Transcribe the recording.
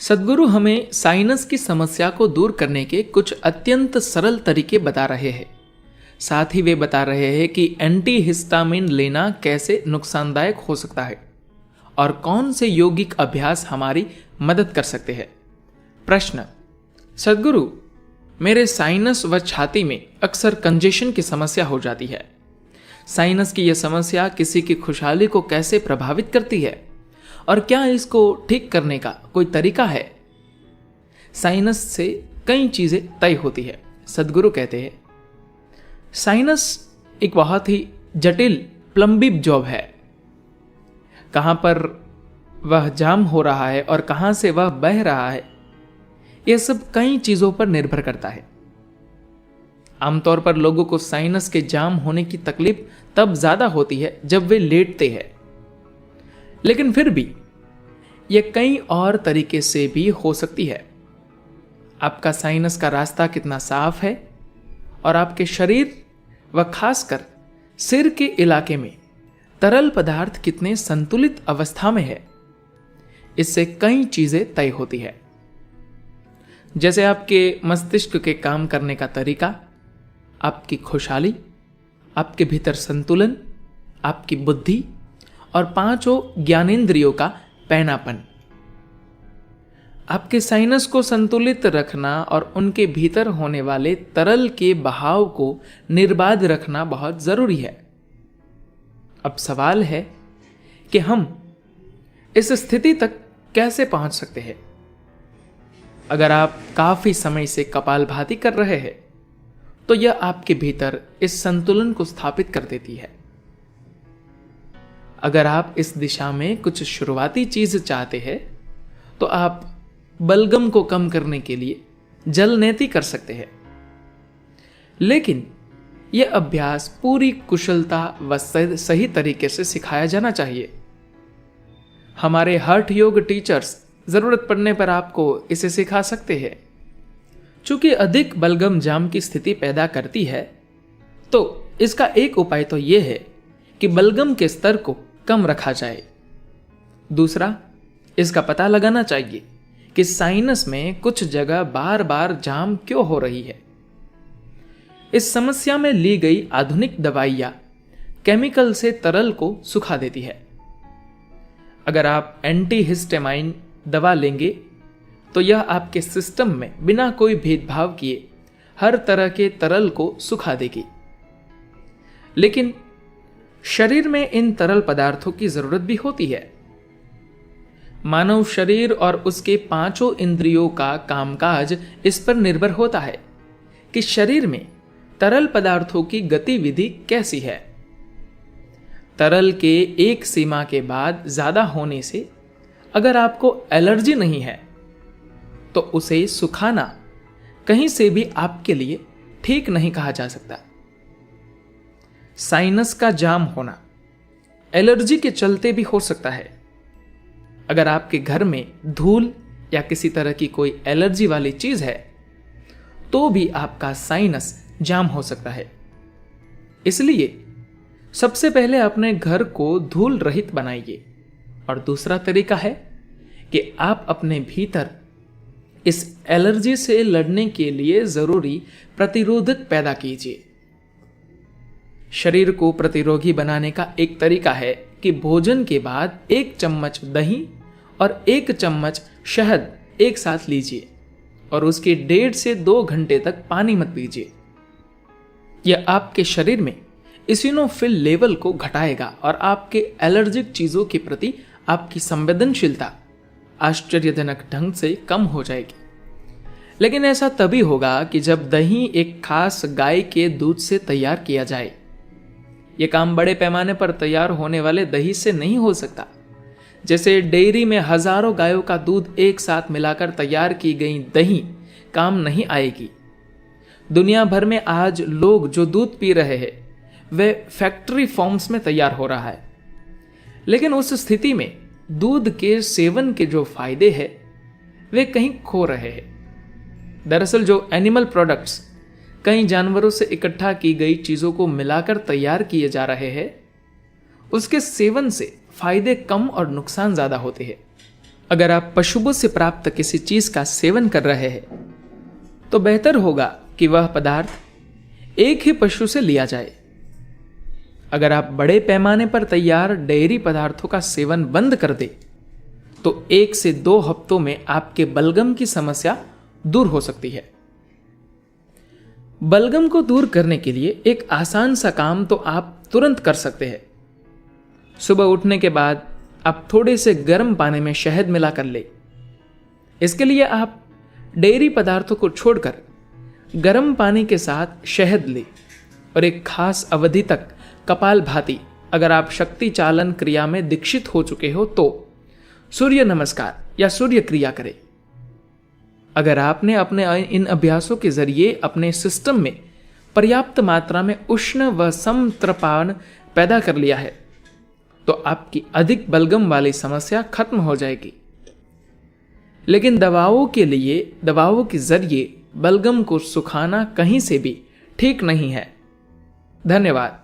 सद्गुरु हमें साइनस की समस्या को दूर करने के कुछ अत्यंत सरल तरीके बता रहे हैं। साथ ही वे बता रहे हैं कि एंटी हिस्टामिन लेना कैसे नुकसानदायक हो सकता है और कौन से यौगिक अभ्यास हमारी मदद कर सकते हैं। प्रश्न: सद्गुरु, मेरे साइनस व छाती में अक्सर कंजेशन की समस्या हो जाती है। साइनस की यह समस्या किसी की खुशहाली को कैसे प्रभावित करती है और क्या इसको ठीक करने का कोई तरीका है? साइनस से कई चीजें तय होती है। सद्गुरु कहते हैं, साइनस एक बहुत ही जटिल प्लम्बिंग जॉब है। कहां पर वह जाम हो रहा है और कहां से वह बह रहा है, यह सब कई चीजों पर निर्भर करता है। आमतौर पर लोगों को साइनस के जाम होने की तकलीफ तब ज्यादा होती है जब वे लेटते हैं, लेकिन फिर भी यह कई और तरीके से भी हो सकती है। आपका साइनस का रास्ता कितना साफ है और आपके शरीर व खासकर सिर के इलाके में तरल पदार्थ कितने संतुलित अवस्था में है, इससे कई चीजें तय होती है। जैसे आपके मस्तिष्क के काम करने का तरीका, आपकी खुशहाली, आपके भीतर संतुलन, आपकी बुद्धि और पांचों ज्ञानेंद्रियों का पैनापन। आपके साइनस को संतुलित रखना और उनके भीतर होने वाले तरल के बहाव को निर्बाध रखना बहुत जरूरी है। अब सवाल है कि हम इस स्थिति तक कैसे पहुंच सकते हैं। अगर आप काफी समय से कपालभाति कर रहे हैं तो यह आपके भीतर इस संतुलन को स्थापित कर देती है। अगर आप इस दिशा में कुछ शुरुआती चीज चाहते हैं तो आप बलगम को कम करने के लिए जलनेति कर सकते हैं, लेकिन यह अभ्यास पूरी कुशलता व सही तरीके से सिखाया जाना चाहिए। हमारे हठ योग टीचर्स जरूरत पड़ने पर आपको इसे सिखा सकते हैं। चूंकि अधिक बलगम जाम की स्थिति पैदा करती है, तो इसका एक उपाय तो यह है कि बलगम के स्तर को कम रखा जाए। दूसरा, इसका पता लगाना चाहिए कि साइनस में कुछ जगह बार बार जाम क्यों हो रही है। इस समस्या में ली गई आधुनिक दवाइयां केमिकल से तरल को सुखा देती है। अगर आप एंटीहिस्टामाइन दवा लेंगे तो यह आपके सिस्टम में बिना कोई भेदभाव किए हर तरह के तरल को सुखा देगी। लेकिन शरीर में इन तरल पदार्थों की जरूरत भी होती है। मानव शरीर और उसके पांचों इंद्रियों का कामकाज इस पर निर्भर होता है कि शरीर में तरल पदार्थों की गतिविधि कैसी है। तरल के एक सीमा के बाद ज्यादा होने से अगर आपको एलर्जी नहीं है तो उसे सुखाना कहीं से भी आपके लिए ठीक नहीं कहा जा सकता। साइनस का जाम होना एलर्जी के चलते भी हो सकता है। अगर आपके घर में धूल या किसी तरह की कोई एलर्जी वाली चीज है तो भी आपका साइनस जाम हो सकता है। इसलिए सबसे पहले अपने घर को धूल रहित बनाइए और दूसरा तरीका है कि आप अपने भीतर इस एलर्जी से लड़ने के लिए जरूरी प्रतिरोधक पैदा कीजिए। शरीर को प्रतिरोधी बनाने का एक तरीका है कि भोजन के बाद 1 चम्मच दही और 1 चम्मच शहद एक साथ लीजिए और उसके 1.5 से 2 घंटे तक पानी मत पीजिए। यह आपके शरीर में इसिनोफिल लेवल को घटाएगा और आपके एलर्जिक चीजों के प्रति आपकी संवेदनशीलता आश्चर्यजनक ढंग से कम हो जाएगी। लेकिन ऐसा तभी होगा कि जब दही एक खास गाय के दूध से तैयार किया जाए। यह काम बड़े पैमाने पर तैयार होने वाले दही से नहीं हो सकता। जैसे डेयरी में हजारों गायों का दूध एक साथ मिलाकर तैयार की गई दही काम नहीं आएगी। दुनिया भर में आज लोग जो दूध पी रहे हैं वे फैक्ट्री फॉर्म्स में तैयार हो रहा है, लेकिन उस स्थिति में दूध के सेवन के जो फायदे हैं वे कहीं खो रहे हैं। दरअसल जो एनिमल प्रोडक्ट्स कई जानवरों से इकट्ठा की गई चीजों को मिलाकर तैयार किए जा रहे हैं, उसके सेवन से फायदे कम और नुकसान ज्यादा होते हैं। अगर आप पशुओं से प्राप्त किसी चीज का सेवन कर रहे हैं तो बेहतर होगा कि वह पदार्थ एक ही पशु से लिया जाए। अगर आप बड़े पैमाने पर तैयार डेयरी पदार्थों का सेवन बंद कर दे तो 1 से 2 हफ्तों में आपके बलगम की समस्या दूर हो सकती है। बलगम को दूर करने के लिए एक आसान सा काम तो आप तुरंत कर सकते हैं। सुबह उठने के बाद आप थोड़े से गर्म पानी में शहद मिलाकर ले। इसके लिए आप डेयरी पदार्थों को छोड़कर गर्म पानी के साथ शहद ले और एक खास अवधि तक कपालभाति, अगर आप शक्ति चालन क्रिया में दीक्षित हो चुके हो तो सूर्य नमस्कार या सूर्य क्रिया करें। अगर आपने अपने इन अभ्यासों के जरिए अपने सिस्टम में पर्याप्त मात्रा में उष्ण व समत्रपान पैदा कर लिया है तो आपकी अधिक बलगम वाली समस्या खत्म हो जाएगी। लेकिन दवाओं के जरिए बलगम को सुखाना कहीं से भी ठीक नहीं है। धन्यवाद।